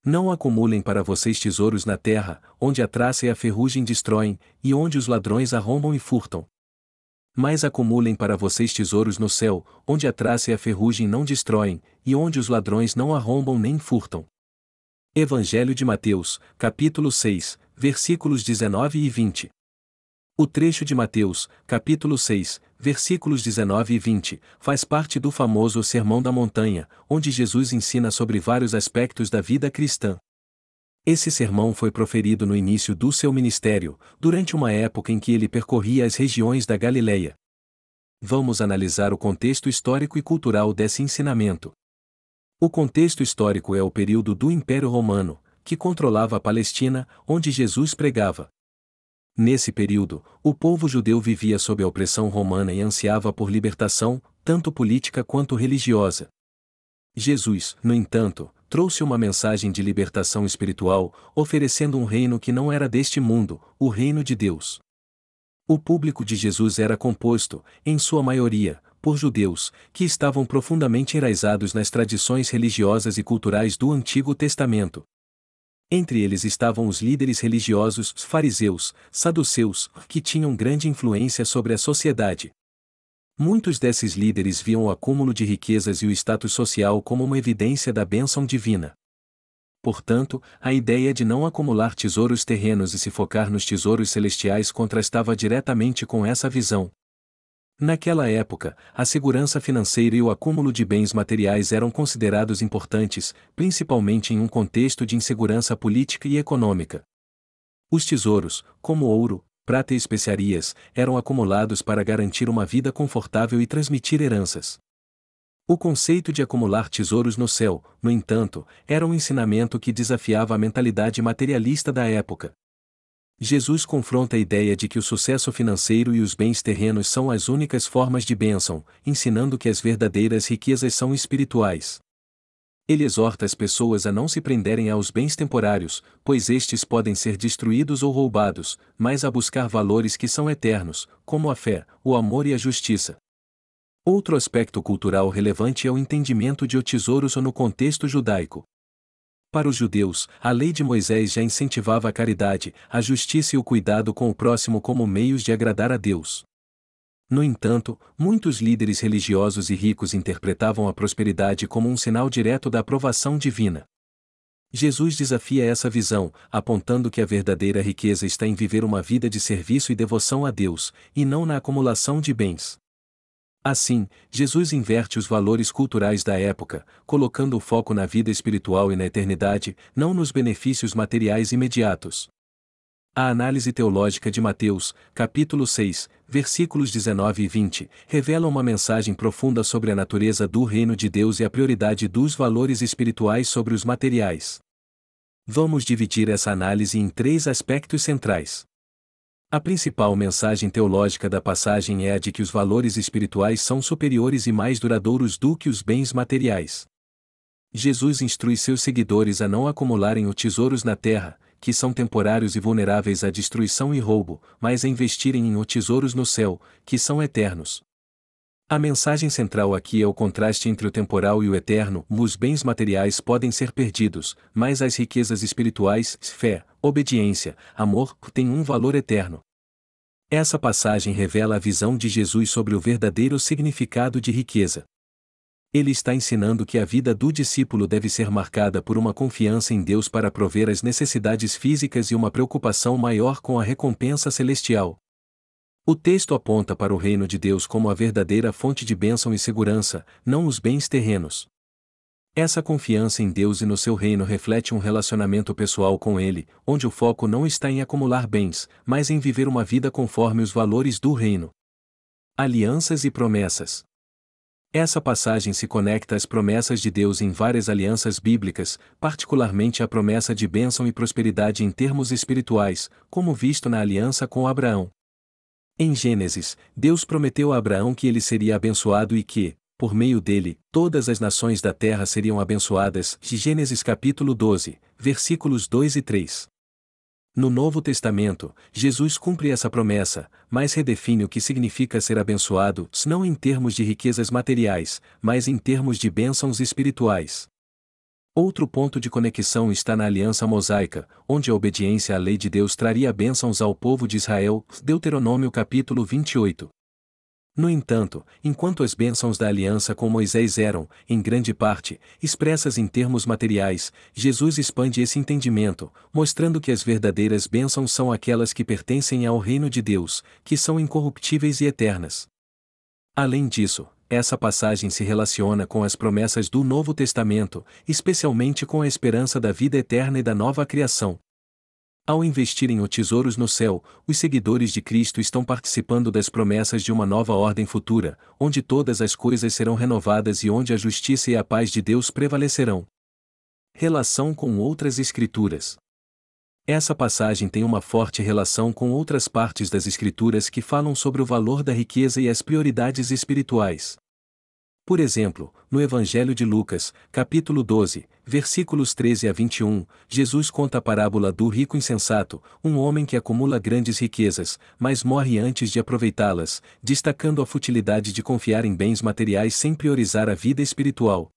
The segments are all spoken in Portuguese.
Não acumulem para vocês tesouros na terra, onde a traça e a ferrugem destroem, e onde os ladrões arrombam e furtam. Mas acumulem para vocês tesouros no céu, onde a traça e a ferrugem não destroem, e onde os ladrões não arrombam nem furtam. Evangelho de Mateus, capítulo 6, versículos 19 e 20. O trecho de Mateus, capítulo 6, versículos 19 e 20, faz parte do famoso Sermão da Montanha, onde Jesus ensina sobre vários aspectos da vida cristã. Esse sermão foi proferido no início do seu ministério, durante uma época em que ele percorria as regiões da Galileia. Vamos analisar o contexto histórico e cultural desse ensinamento. O contexto histórico é o período do Império Romano, que controlava a Palestina, onde Jesus pregava. Nesse período, o povo judeu vivia sob a opressão romana e ansiava por libertação, tanto política quanto religiosa. Jesus, no entanto, trouxe uma mensagem de libertação espiritual, oferecendo um reino que não era deste mundo, o reino de Deus. O público de Jesus era composto, em sua maioria, por judeus, que estavam profundamente enraizados nas tradições religiosas e culturais do Antigo Testamento. Entre eles estavam os líderes religiosos, fariseus, saduceus, que tinham grande influência sobre a sociedade. Muitos desses líderes viam o acúmulo de riquezas e o status social como uma evidência da bênção divina. Portanto, a ideia de não acumular tesouros terrenos e se focar nos tesouros celestiais contrastava diretamente com essa visão. Naquela época, a segurança financeira e o acúmulo de bens materiais eram considerados importantes, principalmente em um contexto de insegurança política e econômica. Os tesouros, como ouro, prata e especiarias, eram acumulados para garantir uma vida confortável e transmitir heranças. O conceito de acumular tesouros no céu, no entanto, era um ensinamento que desafiava a mentalidade materialista da época. Jesus confronta a ideia de que o sucesso financeiro e os bens terrenos são as únicas formas de bênção, ensinando que as verdadeiras riquezas são espirituais. Ele exorta as pessoas a não se prenderem aos bens temporários, pois estes podem ser destruídos ou roubados, mas a buscar valores que são eternos, como a fé, o amor e a justiça. Outro aspecto cultural relevante é o entendimento de tesouros no contexto judaico. Para os judeus, a lei de Moisés já incentivava a caridade, a justiça e o cuidado com o próximo como meios de agradar a Deus. No entanto, muitos líderes religiosos e ricos interpretavam a prosperidade como um sinal direto da aprovação divina. Jesus desafia essa visão, apontando que a verdadeira riqueza está em viver uma vida de serviço e devoção a Deus, e não na acumulação de bens. Assim, Jesus inverte os valores culturais da época, colocando o foco na vida espiritual e na eternidade, não nos benefícios materiais imediatos. A análise teológica de Mateus, capítulo 6, versículos 19 e 20, revela uma mensagem profunda sobre a natureza do reino de Deus e a prioridade dos valores espirituais sobre os materiais. Vamos dividir essa análise em 3 aspectos centrais. A principal mensagem teológica da passagem é a de que os valores espirituais são superiores e mais duradouros do que os bens materiais. Jesus instrui seus seguidores a não acumularem os tesouros na terra, que são temporários e vulneráveis à destruição e roubo, mas a investirem em tesouros no céu, que são eternos. A mensagem central aqui é o contraste entre o temporal e o eterno. Os bens materiais podem ser perdidos, mas as riquezas espirituais, fé, obediência, amor, têm um valor eterno. Essa passagem revela a visão de Jesus sobre o verdadeiro significado de riqueza. Ele está ensinando que a vida do discípulo deve ser marcada por uma confiança em Deus para prover as necessidades físicas e uma preocupação maior com a recompensa celestial. O texto aponta para o reino de Deus como a verdadeira fonte de bênção e segurança, não os bens terrenos. Essa confiança em Deus e no seu reino reflete um relacionamento pessoal com Ele, onde o foco não está em acumular bens, mas em viver uma vida conforme os valores do reino. Alianças e promessas. Essa passagem se conecta às promessas de Deus em várias alianças bíblicas, particularmente a promessa de bênção e prosperidade em termos espirituais, como visto na aliança com Abraão. Em Gênesis, Deus prometeu a Abraão que ele seria abençoado e que, por meio dele, todas as nações da terra seriam abençoadas. Gênesis capítulo 12, versículos 2 e 3. No Novo Testamento, Jesus cumpre essa promessa, mas redefine o que significa ser abençoado, não em termos de riquezas materiais, mas em termos de bênçãos espirituais. Outro ponto de conexão está na aliança mosaica, onde a obediência à lei de Deus traria bênçãos ao povo de Israel, Deuteronômio capítulo 28. No entanto, enquanto as bênçãos da aliança com Moisés eram, em grande parte, expressas em termos materiais, Jesus expande esse entendimento, mostrando que as verdadeiras bênçãos são aquelas que pertencem ao reino de Deus, que são incorruptíveis e eternas. Além disso, essa passagem se relaciona com as promessas do Novo Testamento, especialmente com a esperança da vida eterna e da nova criação. Ao investirem os tesouros no céu, os seguidores de Cristo estão participando das promessas de uma nova ordem futura, onde todas as coisas serão renovadas e onde a justiça e a paz de Deus prevalecerão. Relação com outras Escrituras. Essa passagem tem uma forte relação com outras partes das Escrituras que falam sobre o valor da riqueza e as prioridades espirituais. Por exemplo, no Evangelho de Lucas, capítulo 12, versículos 13 a 21, Jesus conta a parábola do rico insensato, um homem que acumula grandes riquezas, mas morre antes de aproveitá-las, destacando a futilidade de confiar em bens materiais sem priorizar a vida espiritual.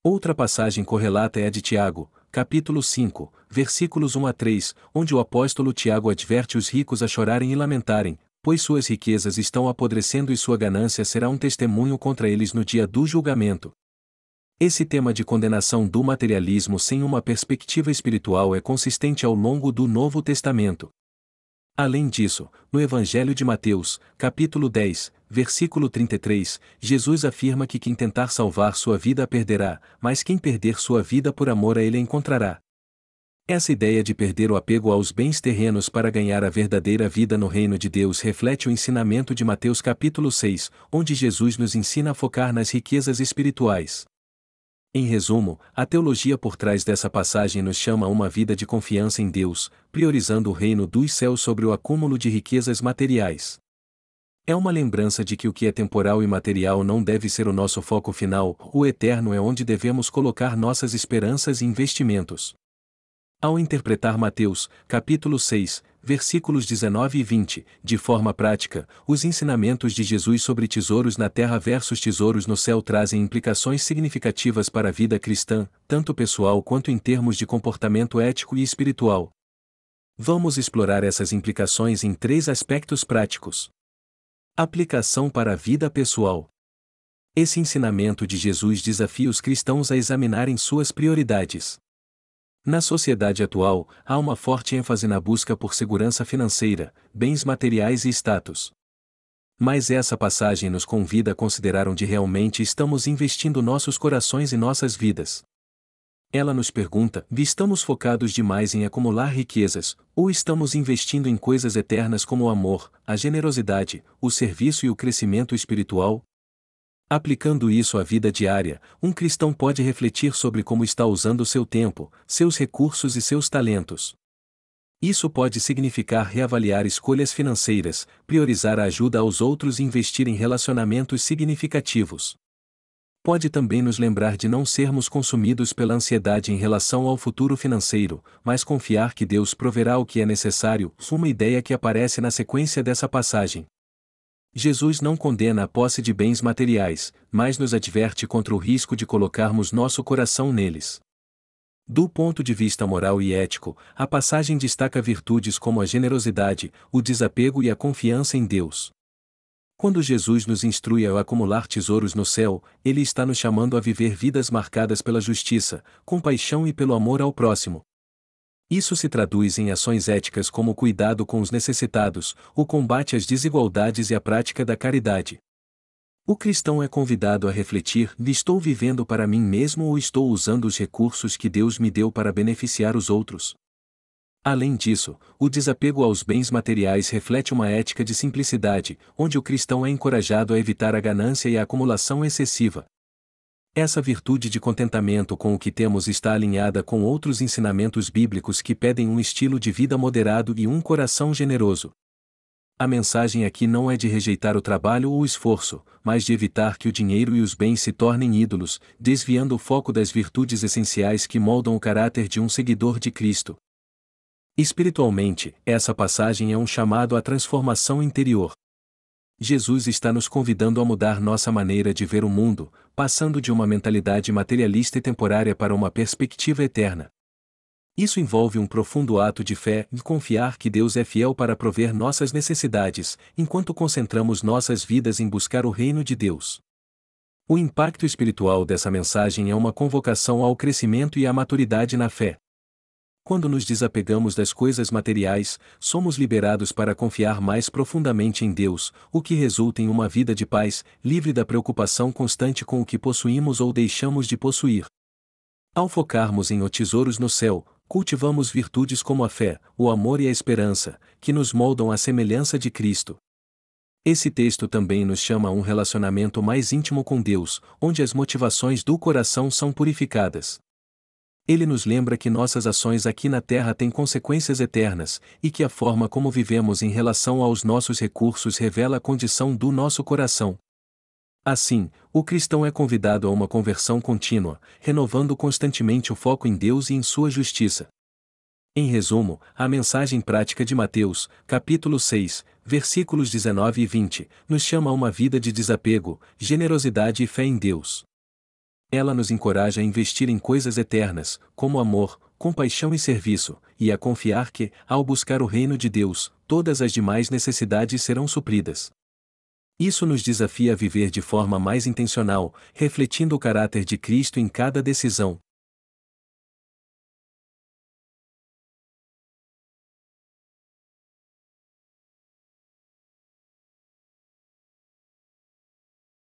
Outra passagem correlata é a de Tiago, capítulo 5, versículos 1 a 3, onde o apóstolo Tiago adverte os ricos a chorarem e lamentarem, pois suas riquezas estão apodrecendo e sua ganância será um testemunho contra eles no dia do julgamento. Esse tema de condenação do materialismo sem uma perspectiva espiritual é consistente ao longo do Novo Testamento. Além disso, no Evangelho de Mateus, capítulo 10, versículo 33, Jesus afirma que quem tentar salvar sua vida a perderá, mas quem perder sua vida por amor a ele a encontrará. Essa ideia de perder o apego aos bens terrenos para ganhar a verdadeira vida no reino de Deus reflete o ensinamento de Mateus capítulo 6, onde Jesus nos ensina a focar nas riquezas espirituais. Em resumo, a teologia por trás dessa passagem nos chama a uma vida de confiança em Deus, priorizando o reino dos céus sobre o acúmulo de riquezas materiais. É uma lembrança de que o que é temporal e material não deve ser o nosso foco final, o eterno é onde devemos colocar nossas esperanças e investimentos. Ao interpretar Mateus, capítulo 6, versículos 19 e 20, de forma prática, os ensinamentos de Jesus sobre tesouros na terra versus tesouros no céu trazem implicações significativas para a vida cristã, tanto pessoal quanto em termos de comportamento ético e espiritual. Vamos explorar essas implicações em 3 aspectos práticos. Aplicação para a vida pessoal. Esse ensinamento de Jesus desafia os cristãos a examinarem suas prioridades. Na sociedade atual, há uma forte ênfase na busca por segurança financeira, bens materiais e status. Mas essa passagem nos convida a considerar onde realmente estamos investindo nossos corações e nossas vidas. Ela nos pergunta: estamos focados demais em acumular riquezas, ou estamos investindo em coisas eternas como o amor, a generosidade, o serviço e o crescimento espiritual? Aplicando isso à vida diária, um cristão pode refletir sobre como está usando seu tempo, seus recursos e seus talentos. Isso pode significar reavaliar escolhas financeiras, priorizar a ajuda aos outros e investir em relacionamentos significativos. Pode também nos lembrar de não sermos consumidos pela ansiedade em relação ao futuro financeiro, mas confiar que Deus proverá o que é necessário, uma ideia que aparece na sequência dessa passagem. Jesus não condena a posse de bens materiais, mas nos adverte contra o risco de colocarmos nosso coração neles. Do ponto de vista moral e ético, a passagem destaca virtudes como a generosidade, o desapego e a confiança em Deus. Quando Jesus nos instrui a acumular tesouros no céu, Ele está nos chamando a viver vidas marcadas pela justiça, compaixão e pelo amor ao próximo. Isso se traduz em ações éticas como o cuidado com os necessitados, o combate às desigualdades e a prática da caridade. O cristão é convidado a refletir: estou vivendo para mim mesmo ou estou usando os recursos que Deus me deu para beneficiar os outros? Além disso, o desapego aos bens materiais reflete uma ética de simplicidade, onde o cristão é encorajado a evitar a ganância e a acumulação excessiva. Essa virtude de contentamento com o que temos está alinhada com outros ensinamentos bíblicos que pedem um estilo de vida moderado e um coração generoso. A mensagem aqui não é de rejeitar o trabalho ou o esforço, mas de evitar que o dinheiro e os bens se tornem ídolos, desviando o foco das virtudes essenciais que moldam o caráter de um seguidor de Cristo. Espiritualmente, essa passagem é um chamado à transformação interior. Jesus está nos convidando a mudar nossa maneira de ver o mundo, passando de uma mentalidade materialista e temporária para uma perspectiva eterna. Isso envolve um profundo ato de fé e confiar que Deus é fiel para prover nossas necessidades, enquanto concentramos nossas vidas em buscar o reino de Deus. O impacto espiritual dessa mensagem é uma convocação ao crescimento e à maturidade na fé. Quando nos desapegamos das coisas materiais, somos liberados para confiar mais profundamente em Deus, o que resulta em uma vida de paz, livre da preocupação constante com o que possuímos ou deixamos de possuir. Ao focarmos em tesouros no céu, cultivamos virtudes como a fé, o amor e a esperança, que nos moldam à semelhança de Cristo. Esse texto também nos chama a um relacionamento mais íntimo com Deus, onde as motivações do coração são purificadas. Ele nos lembra que nossas ações aqui na terra têm consequências eternas, e que a forma como vivemos em relação aos nossos recursos revela a condição do nosso coração. Assim, o cristão é convidado a uma conversão contínua, renovando constantemente o foco em Deus e em sua justiça. Em resumo, a mensagem prática de Mateus, capítulo 6, versículos 19 e 20, nos chama a uma vida de desapego, generosidade e fé em Deus. Ela nos encoraja a investir em coisas eternas, como amor, compaixão e serviço, e a confiar que, ao buscar o reino de Deus, todas as demais necessidades serão supridas. Isso nos desafia a viver de forma mais intencional, refletindo o caráter de Cristo em cada decisão,